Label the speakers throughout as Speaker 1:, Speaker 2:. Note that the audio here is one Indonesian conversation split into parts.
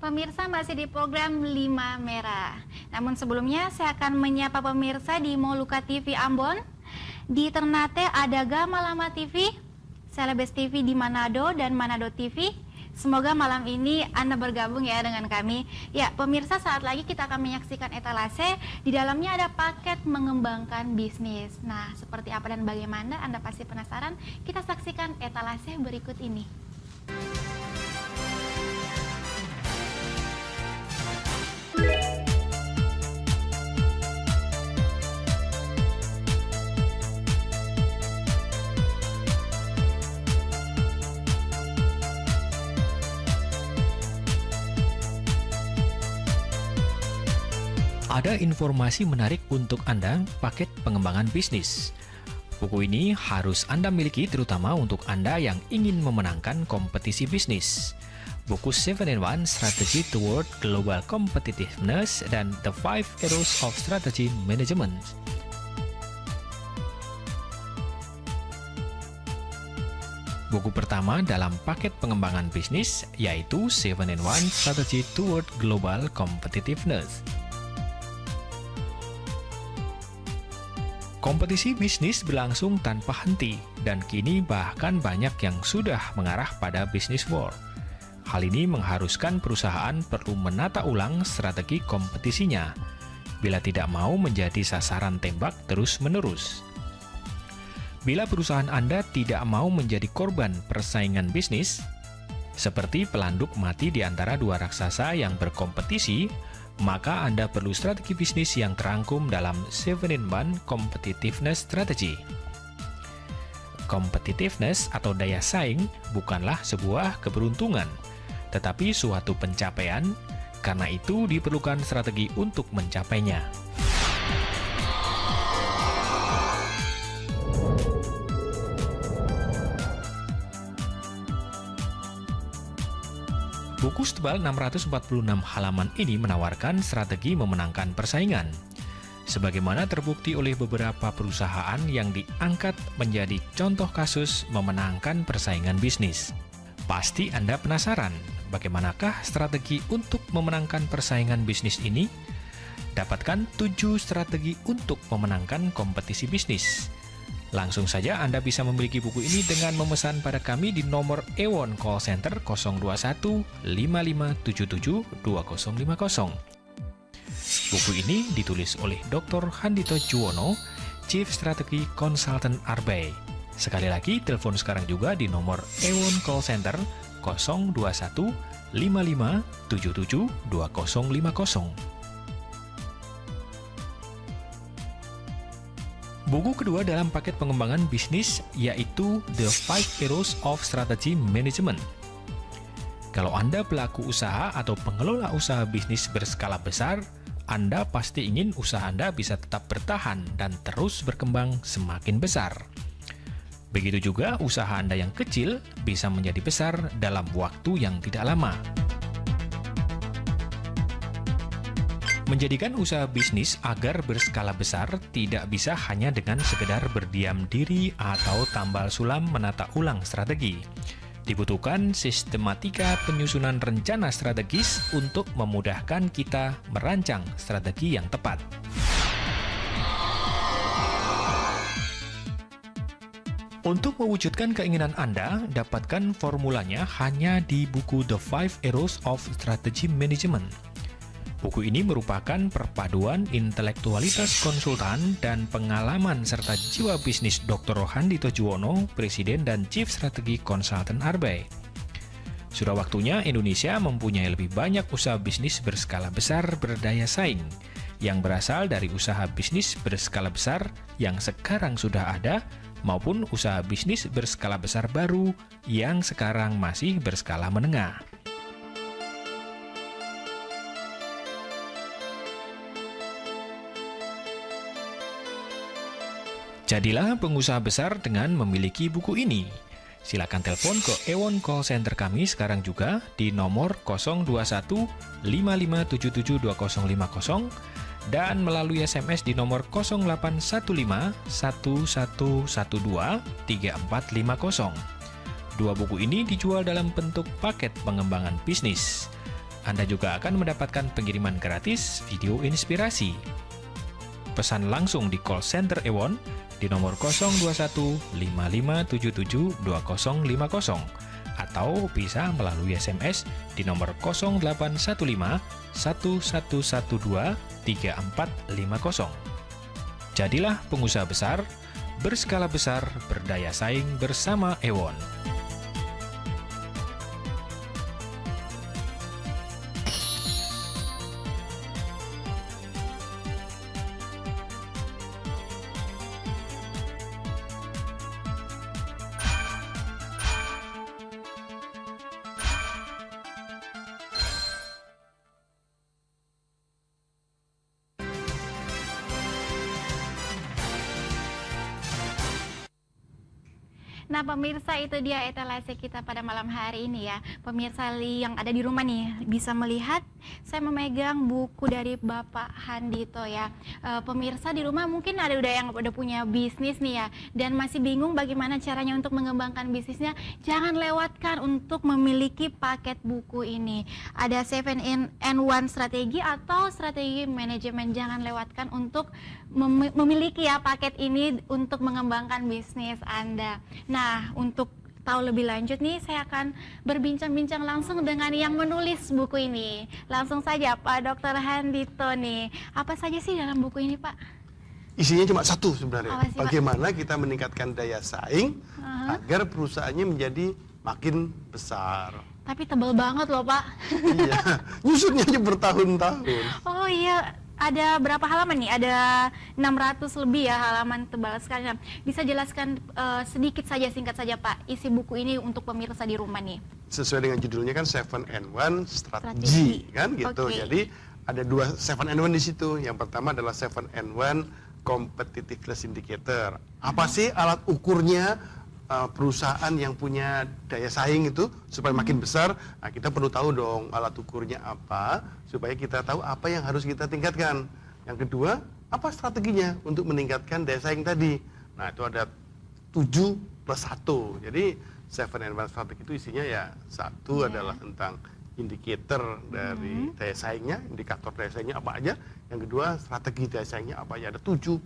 Speaker 1: Pemirsa masih di program 5 Merah. Namun sebelumnya saya akan menyapa pemirsa di Moluka TV Ambon, di Ternate ada Gama Lama TV, Celebes TV di Manado dan Manado TV. Semoga malam ini Anda bergabung ya dengan kami. Ya, pemirsa, saat lagi kita akan menyaksikan etalase. Di dalamnya ada paket mengembangkan bisnis. Nah, seperti apa dan bagaimana Anda pasti penasaran? Kita saksikan etalase berikut ini.
Speaker 2: Ada informasi menarik untuk Anda, paket pengembangan bisnis. Buku ini harus Anda miliki terutama untuk Anda yang ingin memenangkan kompetisi bisnis. Buku 7-in-1 Strategy Toward Global Competitiveness dan The 5 Areas of Strategy Management. Buku pertama dalam paket pengembangan bisnis yaitu 7-in-1 Strategy Toward Global Competitiveness. Kompetisi bisnis berlangsung tanpa henti, dan kini bahkan banyak yang sudah mengarah pada bisnis war. Hal ini mengharuskan perusahaan perlu menata ulang strategi kompetisinya, bila tidak mau menjadi sasaran tembak terus-menerus. Bila perusahaan Anda tidak mau menjadi korban persaingan bisnis, seperti pelanduk mati di antara dua raksasa yang berkompetisi, maka Anda perlu strategi bisnis yang terangkum dalam 7-in-1 Competitiveness Strategy. Competitiveness atau daya saing bukanlah sebuah keberuntungan, tetapi suatu pencapaian, karena itu diperlukan strategi untuk mencapainya. Buku setebal 646 halaman ini menawarkan strategi memenangkan persaingan. Sebagaimana terbukti oleh beberapa perusahaan yang diangkat menjadi contoh kasus memenangkan persaingan bisnis. Pasti Anda penasaran, bagaimanakah strategi untuk memenangkan persaingan bisnis ini? Dapatkan 7 strategi untuk memenangkan kompetisi bisnis. Langsung saja Anda bisa memiliki buku ini dengan memesan pada kami di nomor Ewon Call Center 021 5577 2050. Buku ini ditulis oleh Dr. Handito Juwono, Chief Strategy Consultant Arbay. Sekali lagi, telepon sekarang juga di nomor Ewon Call Center 021 5577 2050. Buku kedua dalam paket pengembangan bisnis yaitu The 5 Areas of Strategy Management. Kalau Anda pelaku usaha atau pengelola usaha bisnis berskala besar, Anda pasti ingin usaha Anda bisa tetap bertahan dan terus berkembang semakin besar. Begitu juga usaha Anda yang kecil bisa menjadi besar dalam waktu yang tidak lama. Menjadikan usaha bisnis agar berskala besar tidak bisa hanya dengan sekedar berdiam diri atau tambal sulam menata ulang strategi. Dibutuhkan sistematika penyusunan rencana strategis untuk memudahkan kita merancang strategi yang tepat. Untuk mewujudkan keinginan Anda, dapatkan formulanya hanya di buku The 5 Areas of Strategy Management. Buku ini merupakan perpaduan intelektualitas konsultan dan pengalaman serta jiwa bisnis Dr. Handito Juwono, Presiden dan Chief Strategy Consultant Arbay. Sudah waktunya Indonesia mempunyai lebih banyak usaha bisnis berskala besar berdaya saing, yang berasal dari usaha bisnis berskala besar yang sekarang sudah ada, maupun usaha bisnis berskala besar baru yang sekarang masih berskala menengah. Jadilah pengusaha besar dengan memiliki buku ini. Silakan telepon ke Ewon Call Center kami sekarang juga di nomor 021 5577 2050 dan melalui SMS di nomor 0815 1112 3450. Dua buku ini dijual dalam bentuk paket pengembangan bisnis. Anda juga akan mendapatkan pengiriman gratis video inspirasi. Pesan langsung di call center Ewon di nomor 021 5577 2050 atau bisa melalui SMS di nomor 0815 1112 3450. Jadilah pengusaha besar, berskala besar, berdaya saing bersama Ewon.
Speaker 1: Nah pemirsa, itu dia etalase kita pada malam hari ini ya. Pemirsa yang ada di rumah nih bisa melihat saya memegang buku dari Bapak Handito ya. Pemirsa di rumah mungkin ada yang udah punya bisnis nih ya, dan masih bingung bagaimana caranya untuk mengembangkan bisnisnya. Jangan lewatkan untuk memiliki paket buku ini. Ada 7-in-1 strategi atau strategi manajemen. Jangan lewatkan untuk memiliki ya paket ini untuk mengembangkan bisnis Anda. Nah, untuk tahu lebih lanjut nih, saya akan berbincang-bincang langsung dengan yang menulis buku ini. Langsung saja Pak Dr. Handito nih. Apa saja sih dalam buku ini, Pak?
Speaker 3: Isinya cuma satu sebenarnya.
Speaker 1: Apa sih, Pak?
Speaker 3: Bagaimana kita meningkatkan daya saing agar perusahaannya menjadi makin besar.
Speaker 1: Tapi tebal banget loh, Pak.
Speaker 3: Iya, nyusunnya aja bertahun-tahun.
Speaker 1: Oh iya, ada berapa halaman nih? Ada 600 lebih ya halaman, tebal sekali. Nah, bisa jelaskan sedikit saja, singkat saja Pak, isi buku ini untuk pemirsa di rumah nih.
Speaker 3: Sesuai dengan judulnya kan 7-in-1 strategi kan gitu.
Speaker 1: Oke.
Speaker 3: Jadi ada dua 7-in-1 di situ. Yang pertama adalah 7-in-1 competitiveness indicator. Apa sih alat ukurnya perusahaan yang punya daya saing itu supaya makin besar? Nah, kita perlu tahu dong alat ukurnya apa supaya kita tahu apa yang harus kita tingkatkan. Yang kedua, apa strateginya untuk meningkatkan daya saing tadi? Nah, itu ada 7+1. Jadi 7-in-1 strategi itu isinya ya satu adalah tentang indikator dari daya saingnya, indikator daya saingnya apa aja. Yang kedua, strategi daya saingnya apa aja, ada 7+1.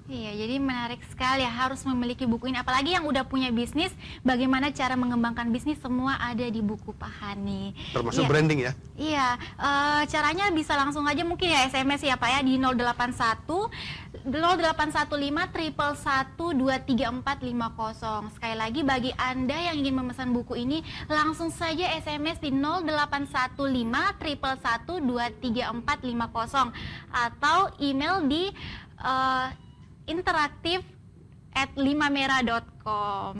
Speaker 1: Iya, jadi menarik sekali ya, harus memiliki buku ini. Apalagi yang udah punya bisnis, bagaimana cara mengembangkan bisnis, semua ada di buku Pak Hani.
Speaker 3: Termasuk
Speaker 1: Iya.
Speaker 3: branding ya?
Speaker 1: Iya, caranya bisa langsung aja mungkin ya SMS ya Pak ya, di 081 0815 111 23450. Sekali lagi bagi Anda yang ingin memesan buku ini, langsung saja SMS di 0815 111 23450 atau email di interaktif@5merah.com.